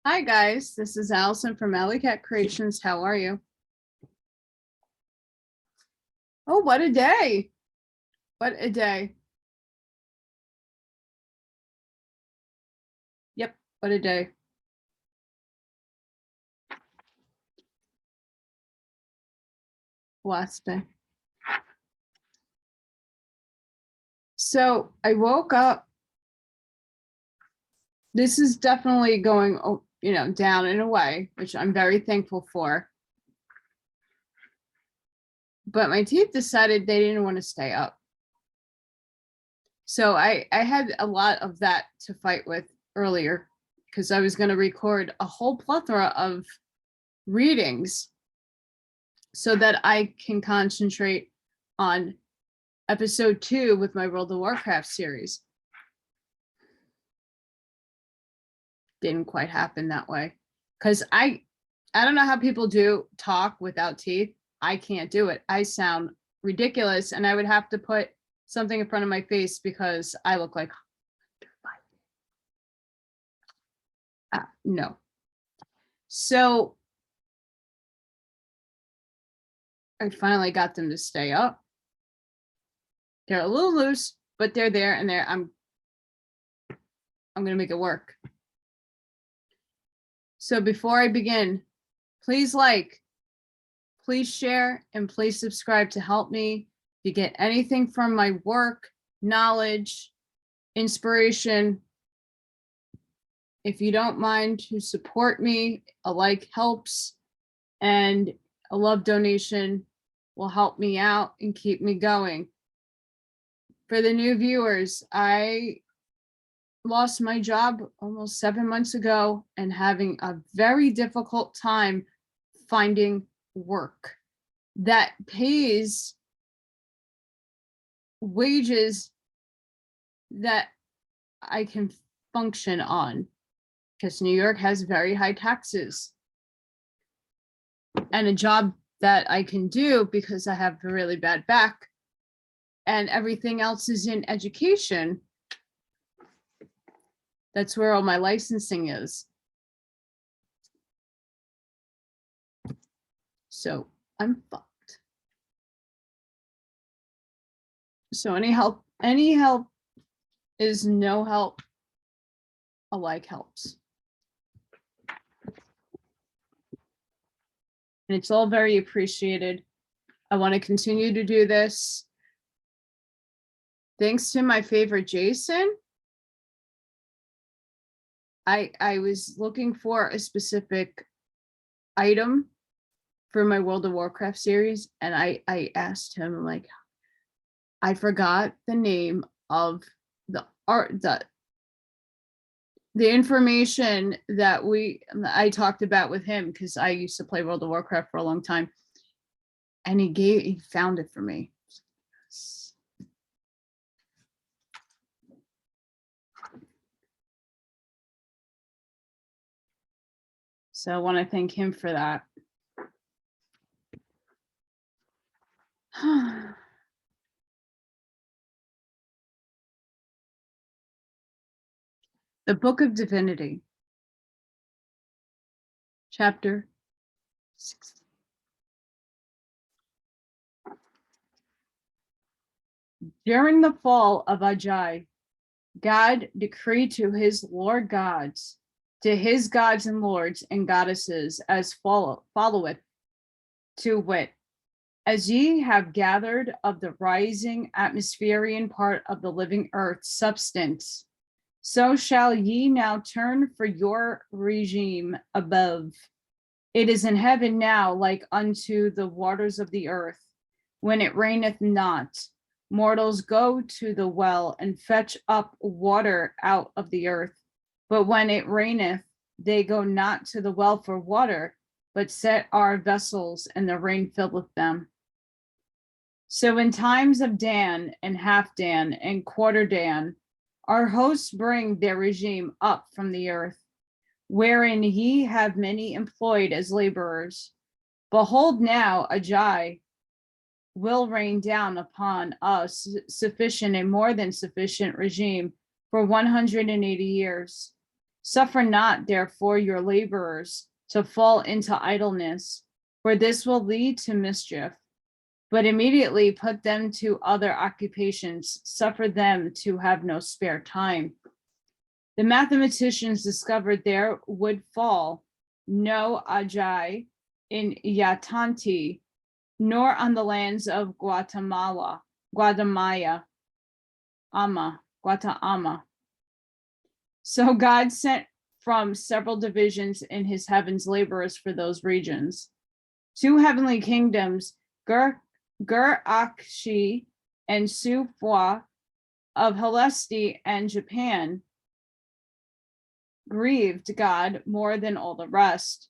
Hi guys, this is Allison from Allykatkreations. How are you? Oh, what a day. What a day. Yep, what a day. Oahspe. So I woke up. This is definitely going, down in a way, which I'm very thankful for. But my teeth decided they didn't want to stay up. So I had a lot of that to fight with earlier because I was going to record a whole plethora of readings so that I can concentrate on episode 2 with my World of Warcraft series. Didn't quite happen that way because I don't know how people do talk without teeth. I can't do it. I sound ridiculous, and I would have to put something in front of my face because I look like no. So I finally got them to stay up. They're a little loose, but they're there, and I'm gonna make it work. So before I begin, please like, please share, and please subscribe to help me. If you get anything from my work, knowledge, inspiration, if you don't mind to support me, a like helps, and a love donation will help me out and keep me going. For the new viewers, I lost my job almost 7 months ago and having a very difficult time finding work that pays wages that I can function on, because New York has very high taxes, and a job that I can do because I have a really bad back and everything else is in education. That's where all my licensing is. So I'm fucked. So any help is no help. A like helps. And it's all very appreciated. I want to continue to do this. Thanks to my favorite Jason. I was looking for a specific item for my World of Warcraft series, and I asked him, like, I forgot the name of the art, the information that I talked about with him, because I used to play World of Warcraft for a long time, and he found it for me. So I want to thank him for that. The Book of Divinity, chapter 16. During the fall of Oahspe, God decreed to his Lord gods, to his gods and lords and goddesses as followeth, to wit, as ye have gathered of the rising atmospherian part of the living earth's substance, so shall ye now turn for your regime above. It is in heaven now like unto the waters of the earth. When it raineth not, mortals go to the well and fetch up water out of the earth. But when it raineth, they go not to the well for water, but set our vessels, and the rain filleth them. So in times of Dan and half Dan and quarter Dan, our hosts bring their regime up from the earth, wherein ye have many employed as laborers. Behold now, Oahspe will rain down upon us sufficient and more than sufficient regime for 180 years. Suffer not, therefore, your laborers to fall into idleness, for this will lead to mischief. But immediately put them to other occupations, suffer them to have no spare time. The mathematicians discovered there would fall no Ajai in Yatanti, nor on the lands of Guatemala, Guatemala. So God sent from several divisions in his heavens laborers for those regions. 2 heavenly kingdoms, Akshi and Sufwa of Helesti and Japan, grieved God more than all the rest,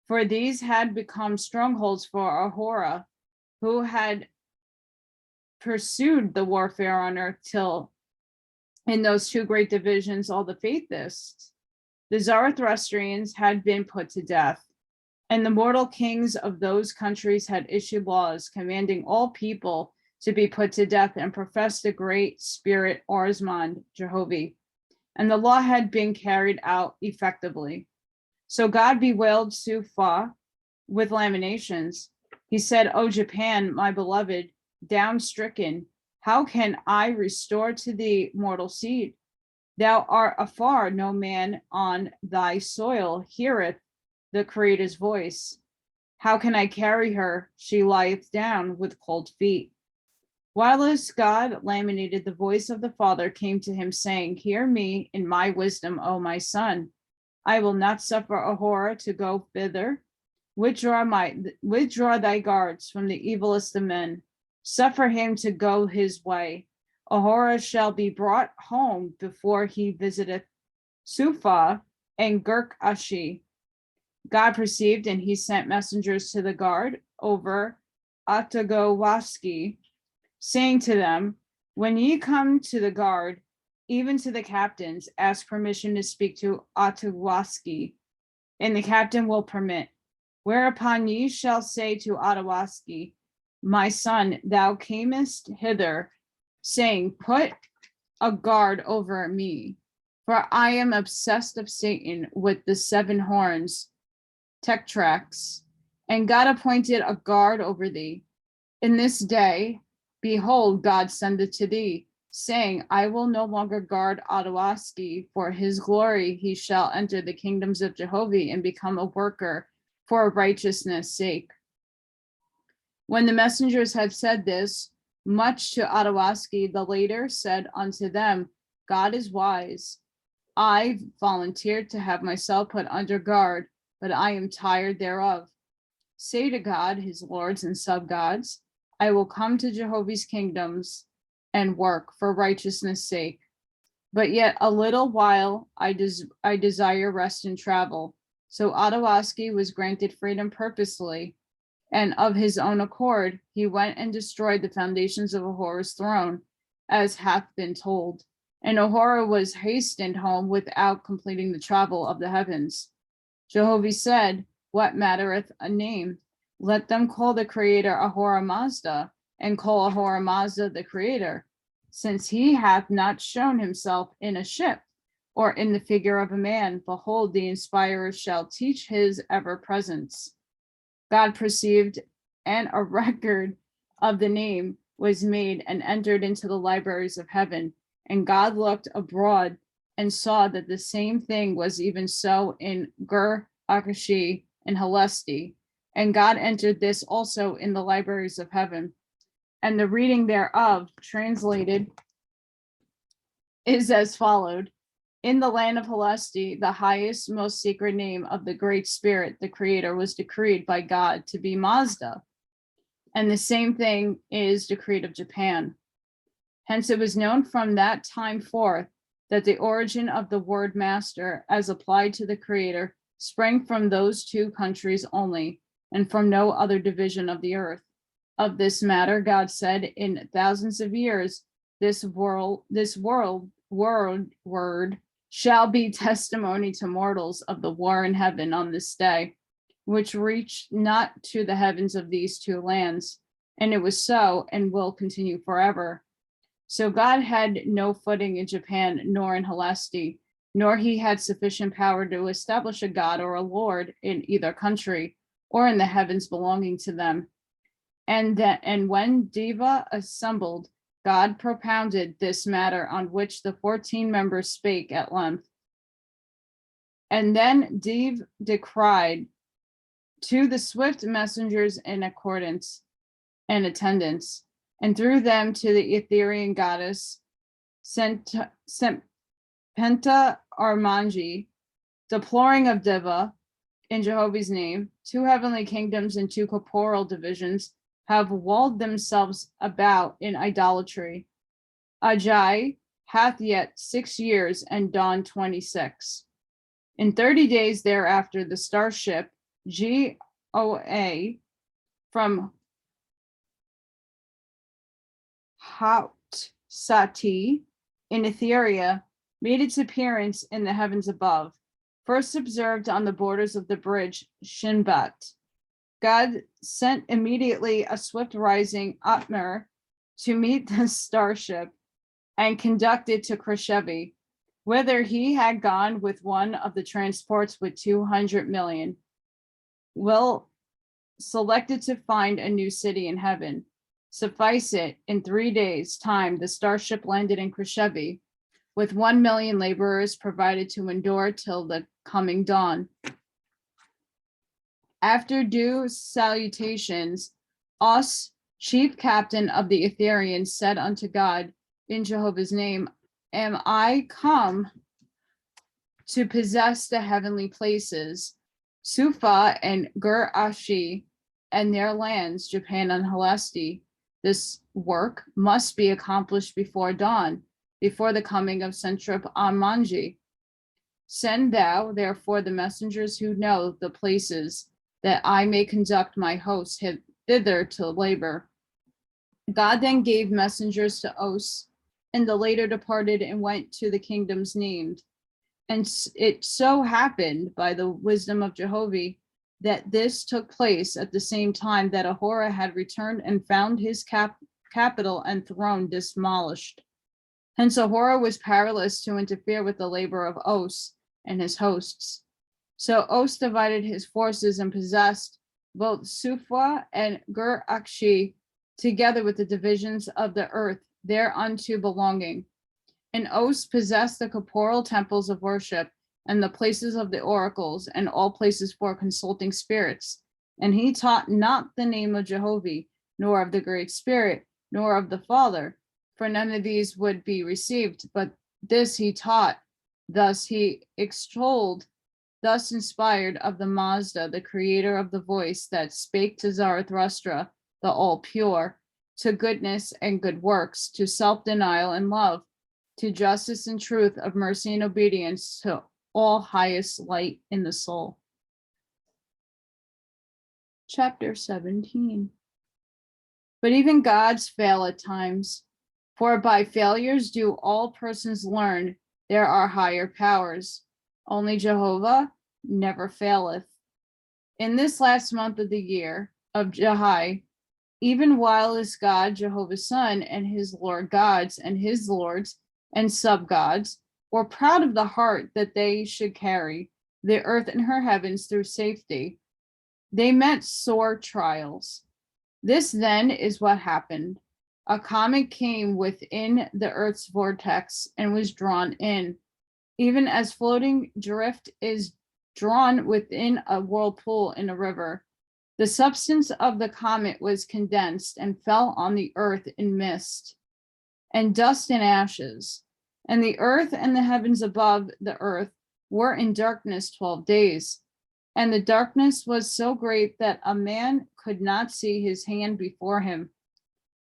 for these had become strongholds for Ahura, who had pursued the warfare on earth till in those 2 great divisions all the faithists. The Zarathustrians had been put to death, and the mortal kings of those countries had issued laws commanding all people to be put to death and profess the great spirit Oahspe, Jehovah. And the law had been carried out effectively. So God bewailed Sufa with lamentations. He said, O Japan, my beloved, down-stricken, how can I restore to thee mortal seed? Thou art afar, no man on thy soil heareth the Creator's voice. How can I carry her? She lieth down with cold feet. Whilst God laminated, the voice of the Father came to him, saying, Hear me in my wisdom, O my son. I will not suffer Ahura to go thither. Withdraw thy guards from the evilest of men. Suffer him to go his way. Ahura shall be brought home before he visiteth Sufa and Girk-ashi. God perceived, and he sent messengers to the guard over Oahspe, saying to them, When ye come to the guard, even to the captains, ask permission to speak to Oahspe, and the captain will permit. Whereupon ye shall say to Oahspe, My son, thou camest hither, saying, Put a guard over me, for I am obsessed of Satan with the 7 horns, Tetrax, and God appointed a guard over thee. In this day, behold, God sendeth to thee, saying, I will no longer guard Oahspe, for his glory he shall enter the kingdoms of Jehovah and become a worker for righteousness' sake. When the messengers had said this, much to Oahspe, the later said unto them, God is wise. I volunteered to have myself put under guard, but I am tired thereof. Say to God, his lords and sub-gods, I will come to Jehovah's kingdoms and work for righteousness' sake. But yet a little while I desire rest and travel. So Oahspe was granted freedom purposely, and of his own accord he went and destroyed the foundations of Ahura's throne, as hath been told. And Ahura was hastened home without completing the travel of the heavens. Jehovah said, What mattereth a name? Let them call the Creator Ahura Mazda, and call Ahura Mazda the Creator, since he hath not shown himself in a ship, or in the figure of a man. Behold, the inspirer shall teach his ever presence. God perceived, and a record of the name was made and entered into the libraries of heaven. And God looked abroad and saw that the same thing was even so in Girk-ashi and Helesti. And God entered this also in the libraries of heaven. And the reading thereof, translated, is as followed. In the land of Helesti, the highest, most secret name of the Great Spirit, the Creator, was decreed by God to be Mazda. And the same thing is decreed of Japan. Hence it was known from that time forth that the origin of the word master, as applied to the Creator, sprang from those 2 countries only, and from no other division of the earth. Of this matter, God said, in thousands of years, this word shall be testimony to mortals of the war in heaven on this day, which reached not to the heavens of these 2 lands. And it was so, and will continue forever. So God had no footing in Japan, nor in Helesti, nor he had sufficient power to establish a god or a lord in either country or in the heavens belonging to them. And when Deva assembled, God propounded this matter, on which the 14 members spake at length. And then Dev decried to the swift messengers in accordance and attendance, and through them to the Etherian goddess Penta Armanji, deploring of Deva in Jehovah's name, 2 heavenly kingdoms and 2 corporal divisions have walled themselves about in idolatry. Ajay hath yet 6 years and dawn 26. In 30 days thereafter, the starship GOA from Sati in Etheria made its appearance in the heavens above, first observed on the borders of the bridge Shinbat. God sent immediately a swift rising Atmer to meet the starship and conduct it to Khrushchev, whither he had gone with one of the transports with 200 million. Will selected to find a new city in heaven. Suffice it, in 3 days' time, the starship landed in Khrushchev, with 1 million laborers provided to endure till the coming dawn. After due salutations, Oahspe, chief captain of the Etherians, said unto God, in Jehovah's name, am I come to possess the heavenly places, Sufa and Gur-Ashi, and their lands, Japan and Helesti? This work must be accomplished before dawn, before the coming of Sentrip Amanji. Send thou, therefore, the messengers who know the places, that I may conduct my host thither to labor. God then gave messengers to Oahspe, and the later departed and went to the kingdoms named. And it so happened, by the wisdom of Jehovah, that this took place at the same time that Ahura had returned and found his capital and throne demolished. Hence Ahura was powerless to interfere with the labor of Oahspe and his hosts. So Oahspe divided his forces and possessed both Sufa and Gur-Ashi, together with the divisions of the earth thereunto belonging. And Oahspe possessed the corporal temples of worship, and the places of the oracles, and all places for consulting spirits. And he taught not the name of Jehovah, nor of the Great Spirit, nor of the Father, for none of these would be received, but this he taught. Thus he extolled, thus inspired of the Mazda, the creator of the voice that spake to Zarathustra, the all pure, to goodness and good works, to self-denial and love, to justice and truth, of mercy and obedience, to all highest light in the soul. Chapter 17. But even gods fail at times, for by failures do all persons learn there are higher powers. Only Jehovah never faileth. In this last month of the year of Jahai, even while his God, Jehovah's Son, and his Lord gods and his lords and sub-gods were proud of the heart that they should carry the earth and her heavens through safety, they met sore trials. This then is what happened. A comet came within the earth's vortex and was drawn in, even as floating drift is drawn within a whirlpool in a river. The substance of the comet was condensed and fell on the earth in mist and dust and ashes. And the earth and the heavens above the earth were in darkness 12 days. And the darkness was so great that a man could not see his hand before him.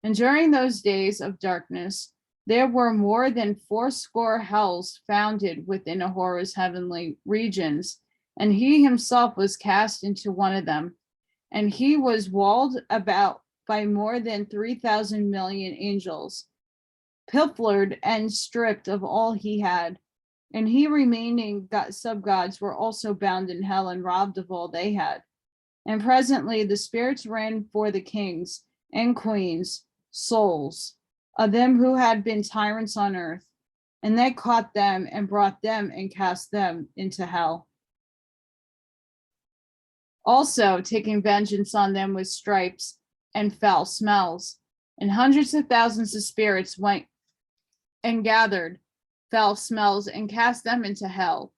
And during those days of darkness, there were more than 80 hells founded within Ahura's heavenly regions, and he himself was cast into one of them. And he was walled about by more than 3,000 million angels, pilfered and stripped of all he had. And he remaining sub-gods were also bound in hell and robbed of all they had. And presently the spirits ran for the kings and queens, souls of them who had been tyrants on earth, And they caught them and brought them and cast them into hell. Also taking vengeance on them with stripes and foul smells. And hundreds of thousands of spirits went and gathered foul smells and cast them into hell,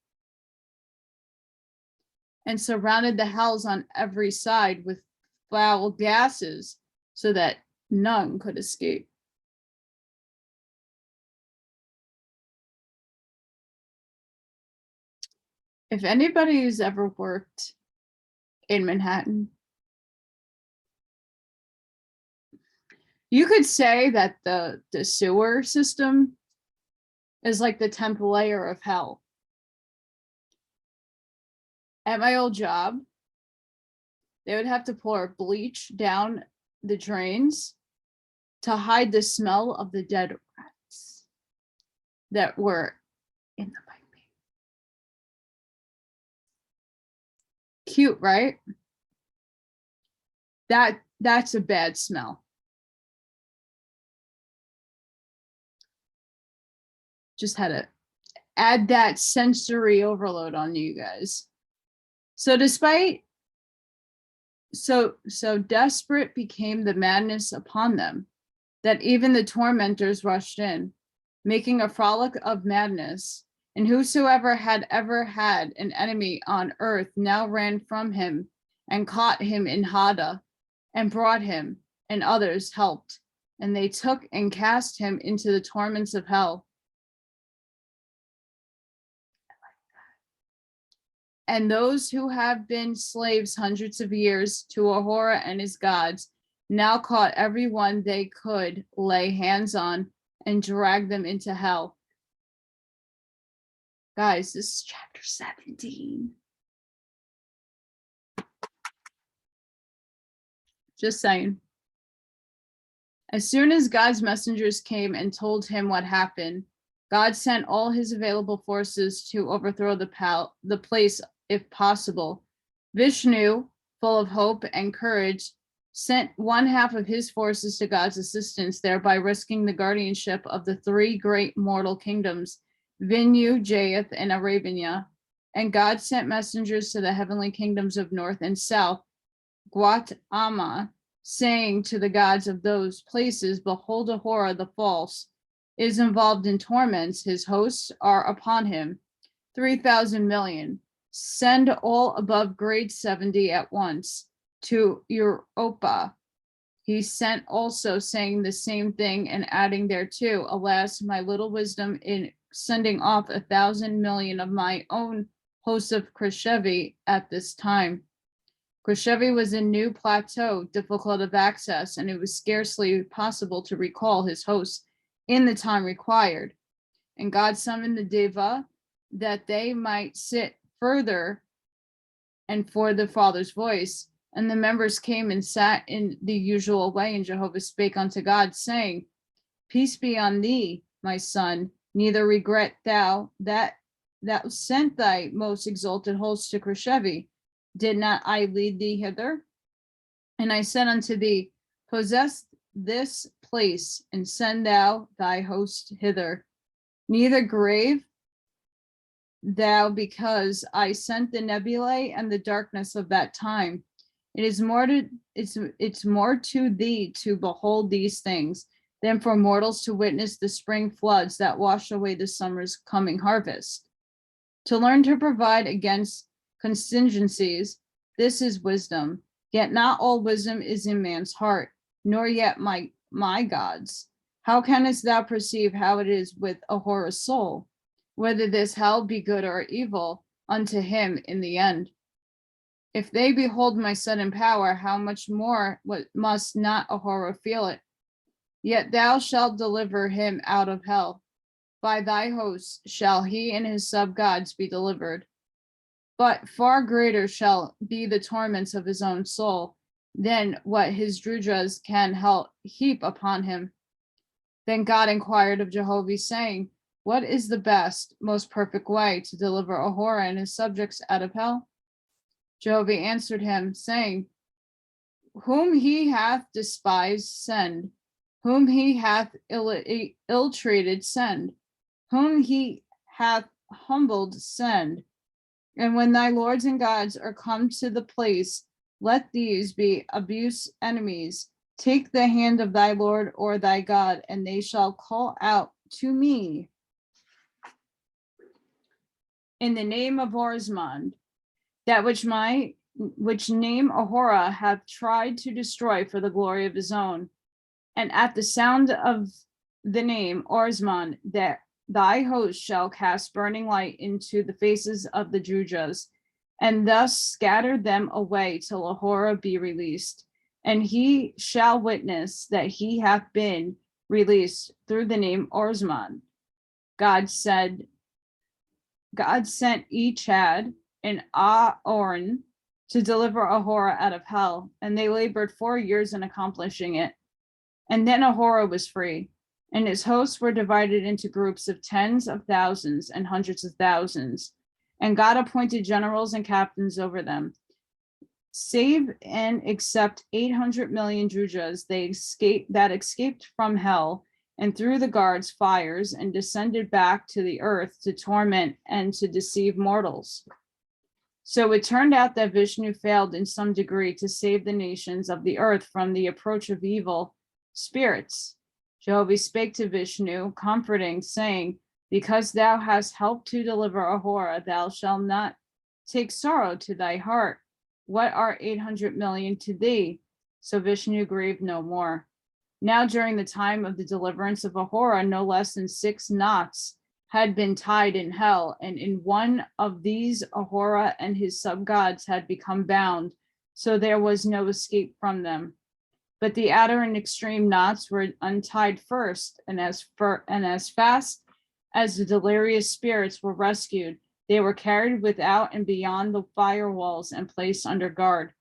and surrounded the hells on every side with foul gases, so that none could escape. If anybody who's ever worked in Manhattan, you could say that the sewer system is like the 10th layer of hell. At my old job, they would have to pour bleach down the drains to hide the smell of the dead rats that were in the piping. Cute, right? That's a bad smell. Just had to add that sensory overload on you guys. So desperate became the madness upon them, that even the tormentors rushed in, making a frolic of madness. And whosoever had ever had an enemy on earth now ran from him and caught him in Hada and brought him, and others helped. And they took and cast him into the torments of hell. And those who have been slaves hundreds of years to Ahura and his gods now caught everyone they could lay hands on and drag them into hell. Guys, this is chapter 17. Just saying. As soon as God's messengers came and told him what happened, God sent all his available forces to overthrow the place if possible. Vishnu, full of hope and courage, sent one half of his forces to God's assistance, thereby risking the guardianship of the three great mortal kingdoms, Vinu, Jayath, and Arabia. And God sent messengers to the heavenly kingdoms of north and south, Gautama, saying to the gods of those places, behold, Ahura the false is involved in torments. His hosts are upon him, 3,000 million. Send all above grade 70 at once to Europa. He sent also, saying the same thing and adding thereto, alas, my little wisdom in sending off 1,000 million of my own host of Khrushchevi at this time. Khrushchevi was a new plateau, difficult of access, and it was scarcely possible to recall his hosts in the time required. And God summoned the Deva that they might sit further and for the Father's voice. And the members came and sat in the usual way, and Jehovah spake unto God, saying, peace be on thee, my son, neither regret thou that thou sent thy most exalted host to Khrushchevi. Did not I lead thee hither? And I said unto thee, possess this place, and send thou thy host hither. Neither grave thou, because I sent the nebulae and the darkness of that time. It's more to thee to behold these things than for mortals to witness the spring floods that wash away the summer's coming harvest. To learn to provide against contingencies, this is wisdom. Yet not all wisdom is in man's heart, nor yet my God's. How canst thou perceive how it is with Ahura's soul, whether this hell be good or evil unto him in the end? If they behold my sudden power, how much more must not Ahura feel it? Yet thou shalt deliver him out of hell. By thy hosts shall he and his sub-gods be delivered. But far greater shall be the torments of his own soul than what his Drudras can heap upon him. Then God inquired of Jehovah, saying, what is the best, most perfect way to deliver Ahura and his subjects out of hell? Jehovah answered him, saying, whom he hath despised, send. Whom he hath ill-treated, send. whom he hath humbled, send. And when thy lords and gods are come to the place, let these be abuse enemies. Take the hand of thy Lord or thy God, and they shall call out to me in the name of Oahspe, that which name Ahura hath tried to destroy for the glory of his own. And at the sound of the name Oahspe, that thy host shall cast burning light into the faces of the Jujas, and thus scatter them away till Ahura be released. And he shall witness that he hath been released through the name Oahspe. God sent Echad and Aaron to deliver Ahura out of hell, and they labored 4 years in accomplishing it. And then Ahura was free, and his hosts were divided into groups of tens of thousands and hundreds of thousands. And God appointed generals and captains over them. Save and except 800 million Jujas, that escaped from hell, and through the guards fires, and descended back to the earth to torment and to deceive mortals. So it turned out that Vishnu failed in some degree to save the nations of the earth from the approach of evil spirits. Jehovah spake to Vishnu, comforting, saying, because thou hast helped to deliver Ahura, thou shalt not take sorrow to thy heart. What are 800 million to thee? So Vishnu grieved no more. Now during the time of the deliverance of Ahura, no less than 6 knots had been tied in hell, and in one of these Ahura and his sub-gods had become bound, so there was no escape from them. But the outer and extreme knots were untied first, and as fast as the delirious spirits were rescued, they were carried without and beyond the firewalls and placed under guard.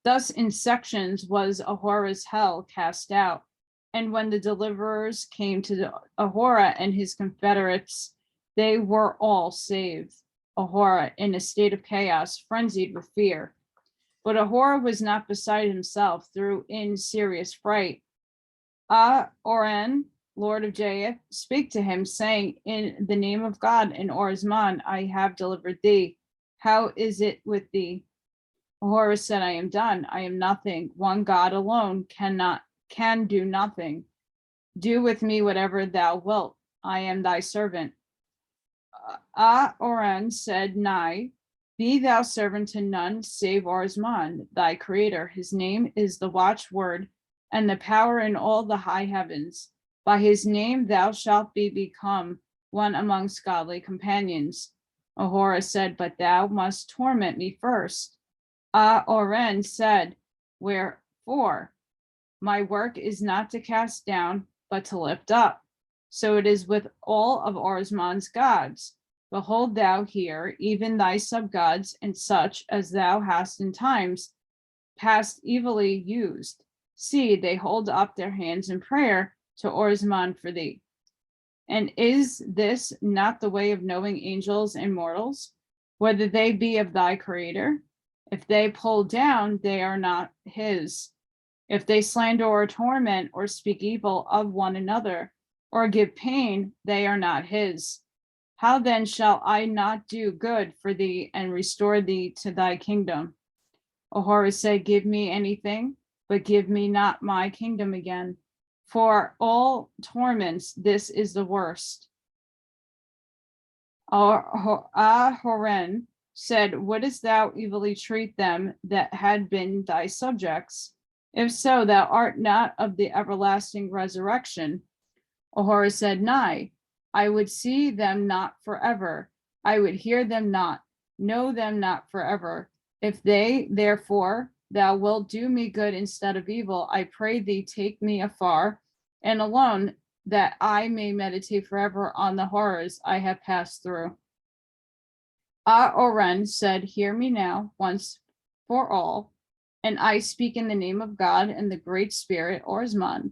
Thus in sections was Ahura's hell cast out. And when the deliverers came to Ahura and his confederates, they were all saved. Ahura in a state of chaos, frenzied with fear. But Ahura was not beside himself, through in serious fright. Oren, Lord of Japheth, speak to him, saying, in the name of God and Oahspe, I have delivered thee. How is it with thee? Ahura said, I am done. I am nothing. One God alone can do nothing. Do with me whatever thou wilt. I am thy servant. Oren said, Nay, be thou servant to none save Oahspe, thy creator. His name is the watchword and the power in all the high heavens. By his name thou shalt become one amongst godly companions. Ahura said, but thou must torment me first. Oren said, wherefore? My work is not to cast down, but to lift up. So it is with all of Oahspe's gods. Behold thou here, even thy sub-gods, and such as thou hast in times past evilly used. See, they hold up their hands in prayer to Oahspe for thee. And is this not the way of knowing angels and mortals, whether they be of thy creator? If they pull down, they are not his. If they slander or torment or speak evil of one another, or give pain, they are not his. How then shall I not do good for thee and restore thee to thy kingdom? Ahura said, give me anything, but give me not my kingdom again. For all torments, this is the worst. Aharon said, wouldst thou evilly treat them that had been thy subjects? If so, thou art not of the everlasting resurrection. Ahura said, nay, I would see them not forever. I would hear them not, know them not forever. If they, therefore, thou wilt do me good instead of evil, I pray thee take me afar and alone, that I may meditate forever on the horrors I have passed through. Oren said, hear me now, once for all, and I speak in the name of God and the great spirit Oahspe.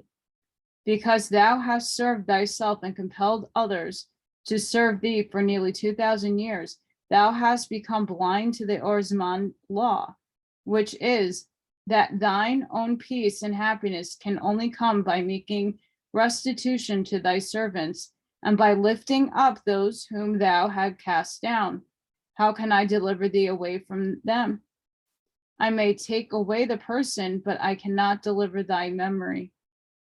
Because thou hast served thyself and compelled others to serve thee for nearly 2,000 years, thou hast become blind to the Oahspe law, which is that thine own peace and happiness can only come by making restitution to thy servants and by lifting up those whom thou had cast down. How can I deliver thee away from them? I may take away the person, but I cannot deliver thy memory.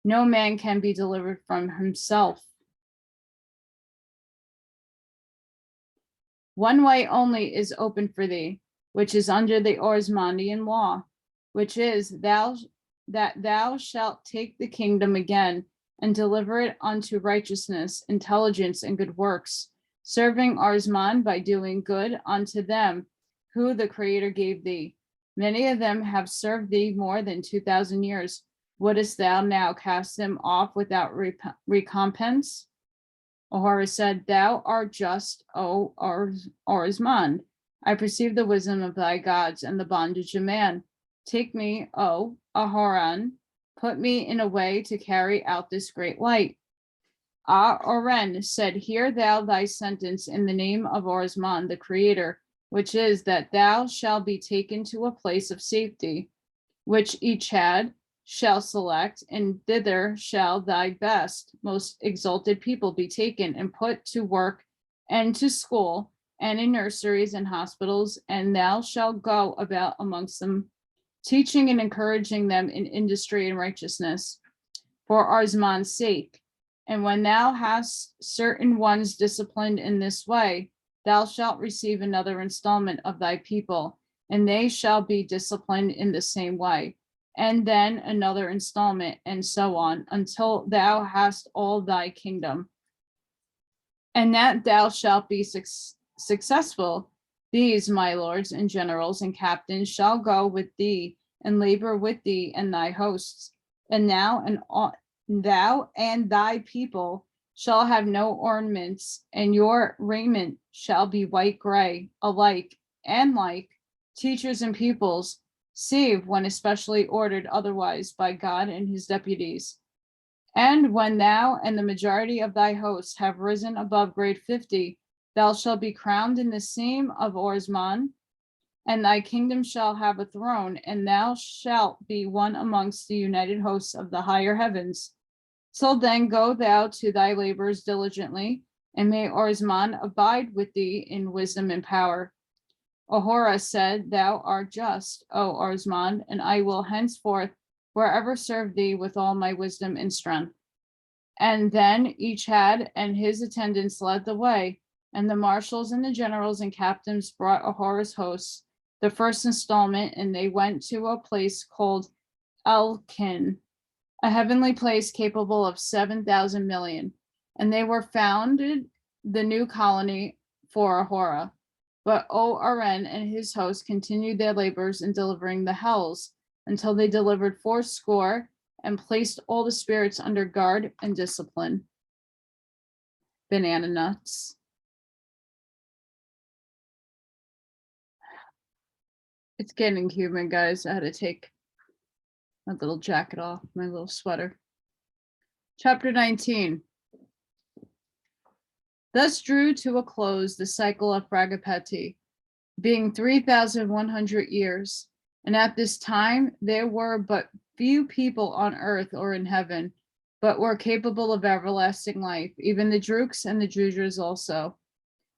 No man can be delivered from himself. One way only is open for thee, which is under the Oahsmandian law, which is that thou shalt take the kingdom again and deliver it unto righteousness, intelligence, and good works, serving Oahsman by doing good unto them who the Creator gave thee. Many of them have served thee more than 2,000 years. Wouldst thou now cast them off without recompense? Ahura said, Thou art just, O Oahsman. I perceive the wisdom of thy gods and the bondage of man. Take me, O Aharon, put me in a way to carry out this great light. Oren said, Hear thou thy sentence in the name of Oahsman, the Creator, which is that thou shalt be taken to a place of safety, which each had shall select, and thither shall thy best, most exalted people be taken and put to work and to school and in nurseries and hospitals, and thou shalt go about amongst them, teaching and encouraging them in industry and righteousness for Oahsman's sake. And when thou hast certain ones disciplined in this way, thou shalt receive another installment of thy people, and they shall be disciplined in the same way, and then another installment, and so on, until thou hast all thy kingdom. And that thou shalt be successful, these, my lords and generals and captains, shall go with thee and labor with thee and thy hosts. And thou and thy people shall have no ornaments, and your raiment shall be white gray, alike and like teachers and pupils, save when especially ordered otherwise by God and his deputies. And when thou and the majority of thy hosts have risen above grade 50, thou shalt be crowned in the same of Oahsman, and thy kingdom shall have a throne, and thou shalt be one amongst the united hosts of the higher heavens. So then go thou to thy labors diligently, and may Oahsman abide with thee in wisdom and power. Ahura said, Thou art just, O Oahsman, and I will henceforth wherever serve thee with all my wisdom and strength. And then each had and his attendants led the way, and the marshals and the generals and captains brought Ahura's hosts the first installment, and they went to a place called Elkin, a heavenly place capable of 7,000 million. And they were founded the new colony for Ahura. But Oren and his hosts continued their labors in delivering the hells until they delivered 80 and placed all the spirits under guard and discipline. Banana nuts. It's getting humid, guys. I had to take my little jacket off, my little sweater. Chapter 19. Thus drew to a close the cycle of Fragapeti, being 3,100 years. And at this time there were but few people on earth or in heaven, but were capable of everlasting life, even the Druks and the Judras also.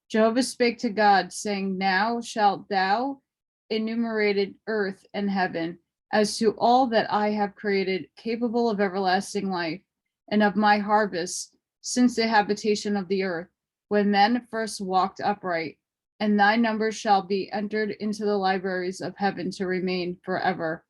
Jehovah spake to God, saying, Now shalt thou enumerate earth and heaven, as to all that I have created, capable of everlasting life, and of my harvest, since the habitation of the earth, when men first walked upright, and thy number shall be entered into the libraries of heaven to remain forever.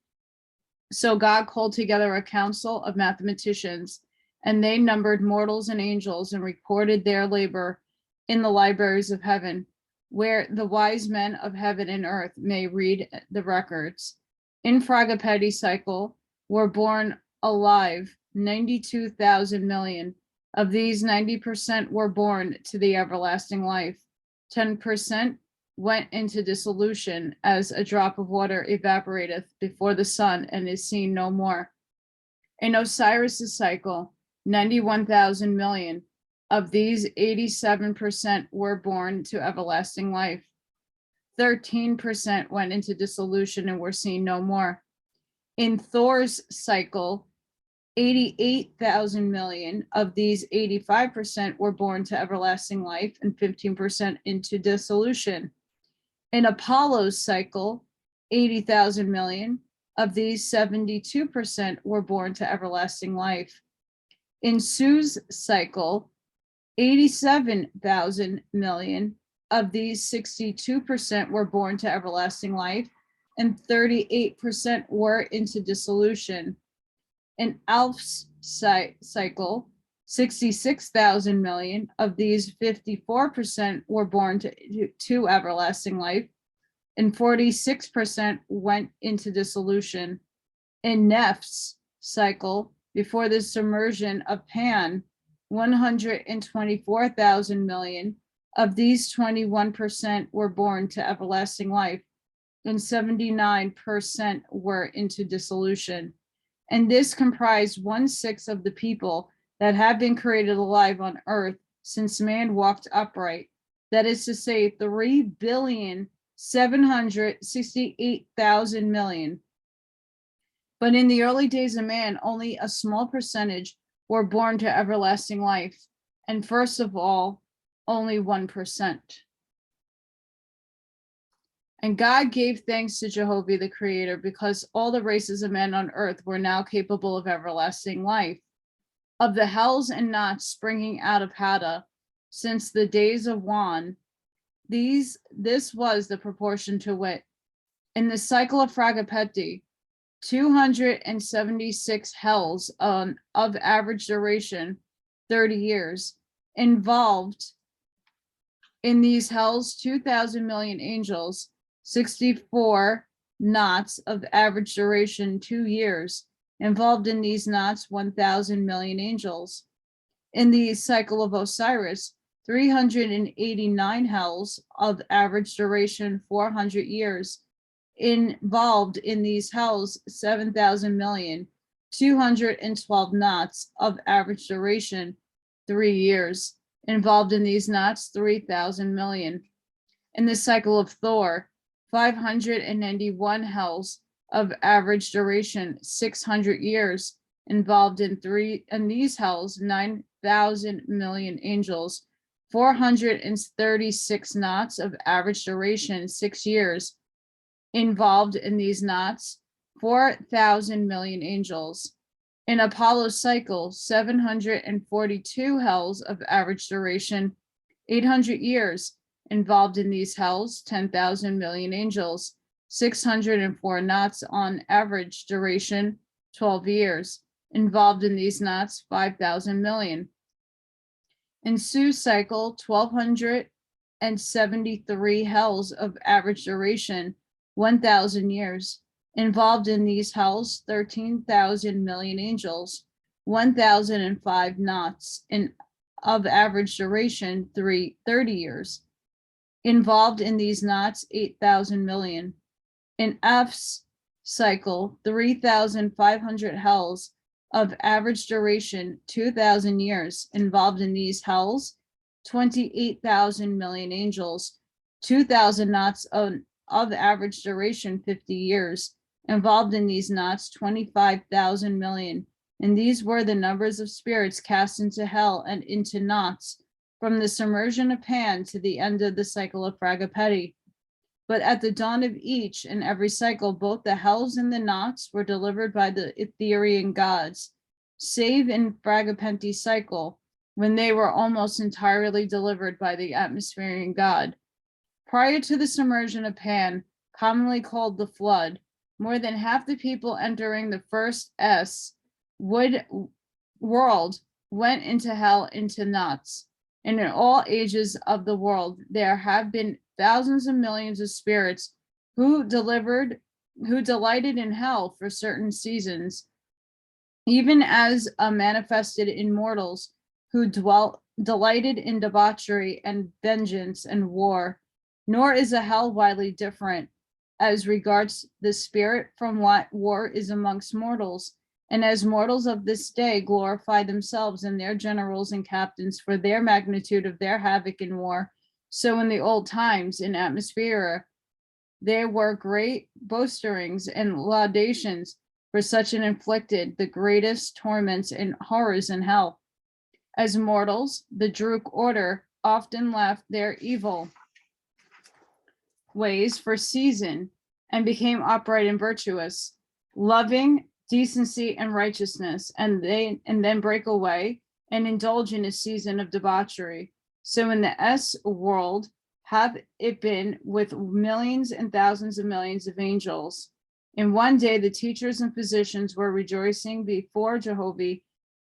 So God called together a council of mathematicians, and they numbered mortals and angels and recorded their labor in the libraries of heaven, where the wise men of heaven and earth may read the records. In Fragapeti cycle were born alive 92,000 million. Of these, 90% were born to the everlasting life. 10% went into dissolution, as a drop of water evaporateth before the sun and is seen no more. In Osiris's cycle, 91,000 million. Of these, 87% were born to everlasting life. 13% went into dissolution and were seen no more. In Thor's cycle, 88,000 million of these 85% were born to everlasting life and 15% into dissolution. In Apollo's cycle, 80,000 million of these 72% were born to everlasting life. In Sue's cycle, 87,000 million of these 62% were born to everlasting life, and 38% were into dissolution. In Alf's cycle, 66,000 million of these 54% were born to everlasting life, and 46% went into dissolution. In Neph's cycle, before the submersion of Pan, 124,000 million of these 21% were born to everlasting life, and 79% were into dissolution. And this comprised 1/6 of the people that have been created alive on earth since man walked upright. That is to say, 3,768,000 million. But in the early days of man, only a small percentage were born to everlasting life. And first of all, only 1%. And God gave thanks to Jehovah the Creator, because all the races of men on earth were now capable of everlasting life. Of the hells and knots springing out of Hada, since the days of Wan, this was the proportion to wit. In the cycle of Fragapeti, 276 hells of average duration, 30 years, involved in these hells 2,000 million angels, 64 knots of average duration, 2 years, involved in these knots 1,000 million angels. In the cycle of Osiris, 389 hells of average duration, 400 years, involved in these hells 7,000 million, 212 knots of average duration, 3 years, involved in these knots 3,000 million. In the cycle of Thor, 591 hells of average duration, 600 years, involved in these hells 9,000 million angels, 436 knots of average duration, 6 years, involved in these knots 4,000 million angels. In Apollo's cycle, 742 hells of average duration, 800 years, involved in these hells 10,000 million angels, 604 knots on average duration, 12 years, involved in these knots 5,000 million. In Sue's cycle, 1,273 hells of average duration, 1,000 years, involved in these hells 13,000 million angels, 1,005 knots of average duration, 30 years, involved in these knots 8,000 million. In F's cycle, 3,500 hells of average duration, 2,000 years, involved in these hells 28,000 million angels, 2,000 knots of average duration, 50 years, involved in these knots 25,000 million. And these were the numbers of spirits cast into hell and into knots, from the submersion of Pan to the end of the cycle of Fragapeti. But at the dawn of each and every cycle, both the hells and the knots were delivered by the Etherian gods, save in Fragapeti's cycle, when they were almost entirely delivered by the atmospherian god. Prior to the submersion of Pan, commonly called the flood, more than half the people entering the first world went into hell, into knots. And in all ages of the world, there have been thousands of millions of spirits who delighted in hell for certain seasons, even as manifested in mortals who delighted in debauchery and vengeance and war. Nor is a hell widely different as regards the spirit from what war is amongst mortals. And as mortals of this day glorify themselves and their generals and captains for their magnitude of their havoc in war, so in the old times in atmosphere, there were great boasterings and laudations for such an inflicted the greatest torments and horrors in hell. As mortals, the Druk order often left their evil ways for season and became upright and virtuous, loving decency and righteousness, and then break away and indulge in a season of debauchery. So in the S world, have it been with millions and thousands of millions of angels. In one day, the teachers and physicians were rejoicing before Jehovah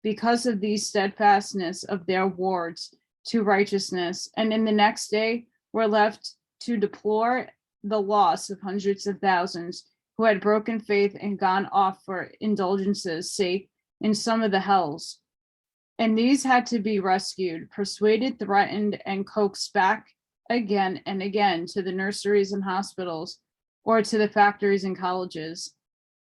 because of the steadfastness of their wards to righteousness, and in the next day were left to deplore the loss of hundreds of thousands who had broken faith and gone off for indulgence's sake in some of the hells. And these had to be rescued, persuaded, threatened, and coaxed back again and again to the nurseries and hospitals, or to the factories and colleges.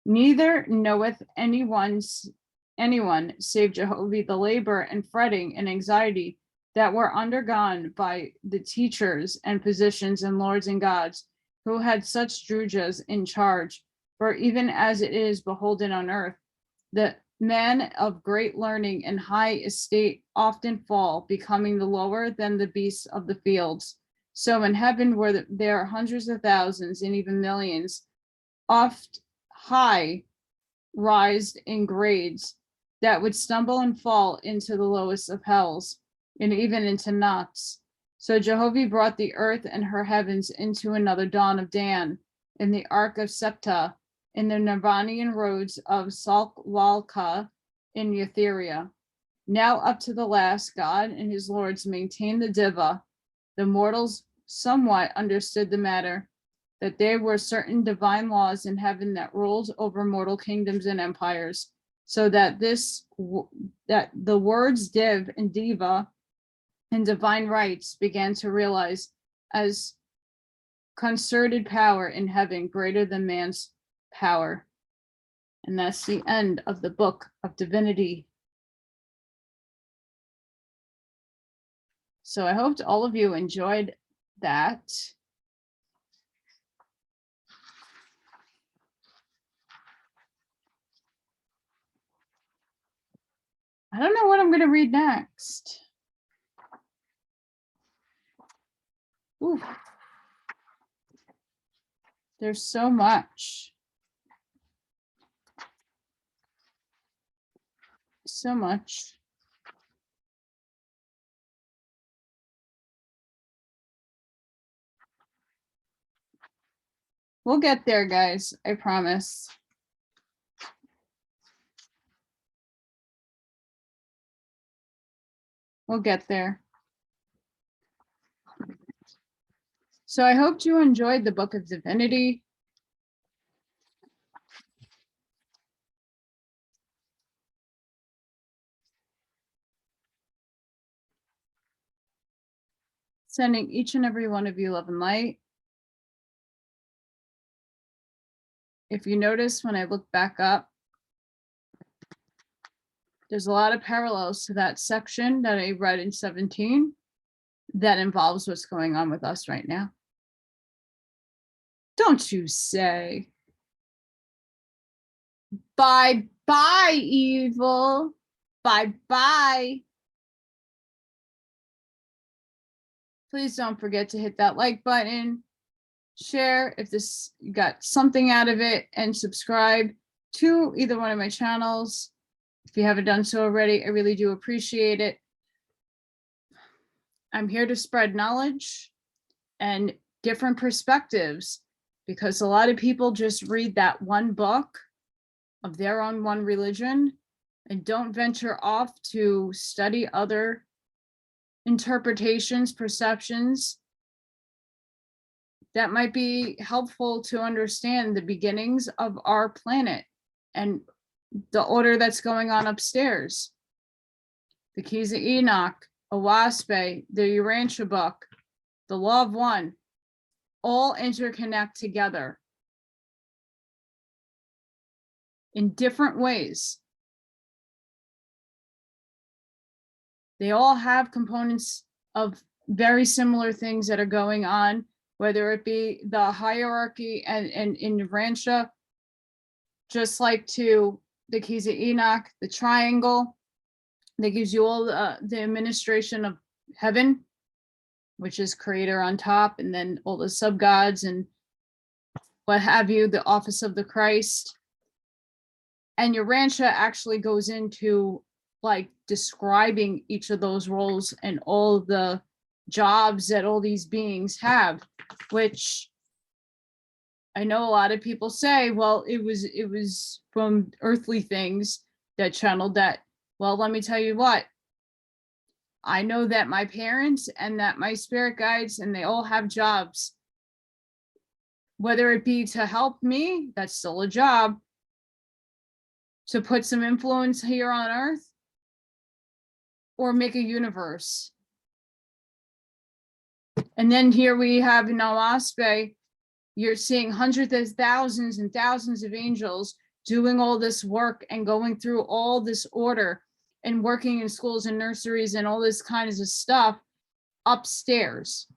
Neither knoweth anyone save Jehovah the labor and fretting and anxiety that were undergone by the teachers and physicians and lords and gods who had such drujas in charge. For even as it is beholden on earth, the men of great learning and high estate often fall, becoming the lower than the beasts of the fields. So in heaven, where there are hundreds of thousands and even millions, oft high rised in grades that would stumble and fall into the lowest of hells, and even into knots. So Jehovah brought the earth and her heavens into another dawn of Dan, in the ark of Septa, in the Nirvanian roads of Salkwalka in Etheria. Now up to the last, God and his lords maintained the Diva. The mortals somewhat understood the matter, that there were certain divine laws in heaven that ruled over mortal kingdoms and empires, so that that the words div and diva and divine rights began to realize as concerted power in heaven greater than man's power. And that's the end of the Book of Divinity. So I hope all of you enjoyed that. I don't know what I'm going to read next. Ooh. There's so much. So much. We'll get there, guys. I promise. We'll get there. So I hope you enjoyed the Book of Divinity. Sending each and every one of you love and light. If you notice, when I look back up, there's a lot of parallels to that section that I read in 17 that involves what's going on with us right now. Don't you say. Bye-bye, evil. Bye-bye. Please don't forget to hit that like button, share if you got something out of it, and subscribe to either one of my channels. If you haven't done so already, I really do appreciate it. I'm here to spread knowledge and different perspectives, because a lot of people just read that one book of their own one religion and don't venture off to study other interpretations, perceptions that might be helpful to understand the beginnings of our planet and the order that's going on upstairs. The Keys of Enoch, Oahspe, the Urantia book, the Law of One, all interconnect together in different ways. They all have components of very similar things that are going on, whether it be the hierarchy and in Urantia, just like to the keys of Enoch, the triangle that gives you all the administration of heaven, which is creator on top, and then all the sub gods and what have you, the office of the Christ. And Urantia actually goes into like describing each of those roles and all the jobs that all these beings have, which I know a lot of people say, well, it was from earthly things that channeled that. Well, let me tell you what, I know that my parents and that my spirit guides, and they all have jobs, whether it be to help me, that's still a job, to put some influence here on earth, or make a universe. And then here we have in Oahspe, you're seeing hundreds of thousands and thousands of angels doing all this work and going through all this order and working in schools and nurseries and all this kinds of stuff upstairs.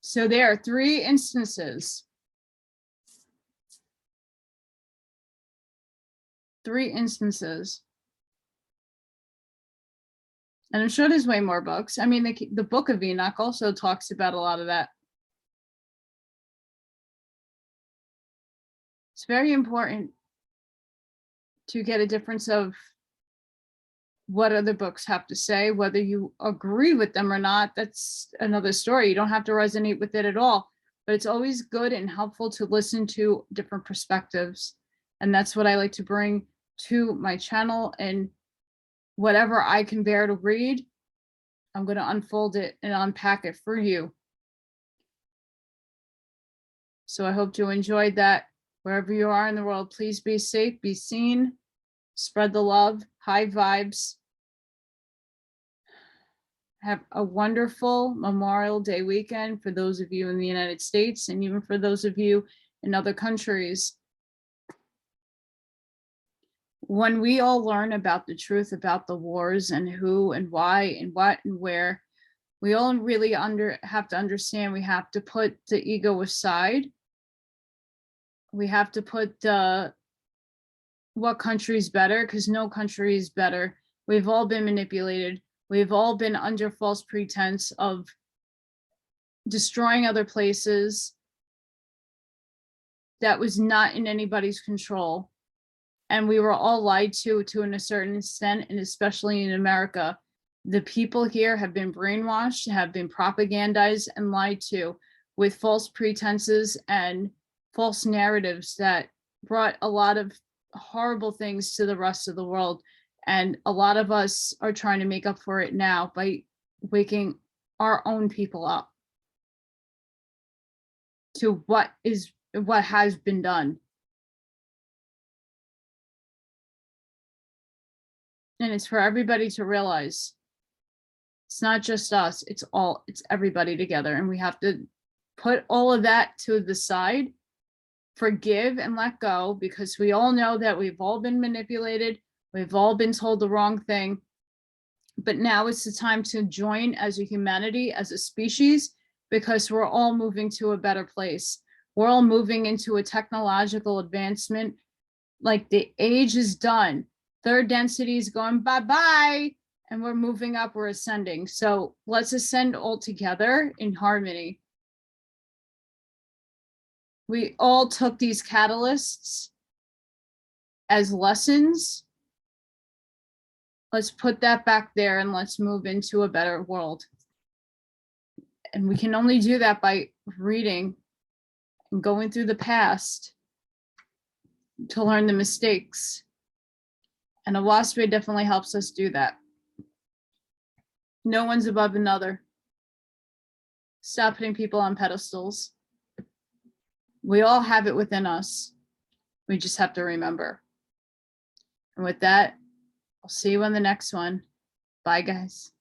So there are 3 instances. 3 instances. And I'm sure there's way more books. I mean, the Book of Enoch also talks about a lot of that. It's very important to get a difference of what other books have to say, whether you agree with them or not. That's another story. You don't have to resonate with it at all, but it's always good and helpful to listen to different perspectives. And that's what I like to bring to my channel, and whatever I can bear to read, I'm going to unfold it and unpack it for you. So I hope you enjoyed that. Wherever you are in the world, please be safe, be seen, spread the love, high vibes. Have a wonderful Memorial Day weekend for those of you in the United States, and even for those of you in other countries. When we all learn about the truth about the wars and who and why and what and where, we all really have to understand we have to put the ego aside. We have to put what country is better, because no country is better. We've all been manipulated. We've all been under false pretense of destroying other places that was not in anybody's control. And we were all lied to a certain extent, and especially in America. The people here have been brainwashed, have been propagandized and lied to with false pretenses and false narratives that brought a lot of horrible things to the rest of the world. And a lot of us are trying to make up for it now by waking our own people up to what has been done. And it's for everybody to realize it's not just us, it's everybody together. And we have to put all of that to the side, forgive and let go, because we all know that we've all been manipulated. We've all been told the wrong thing. But now it's the time to join as a humanity, as a species, because we're all moving to a better place. We're all moving into a technological advancement. Like, the age is done. Third density is going bye-bye, and we're moving up, we're ascending. So let's ascend all together in harmony. We all took these catalysts as lessons. Let's put that back there and let's move into a better world. And we can only do that by reading and going through the past to learn the mistakes. And Oahspe definitely helps us do that. No one's above another. Stop putting people on pedestals. We all have it within us. We just have to remember. And with that, I'll see you on the next one. Bye, guys.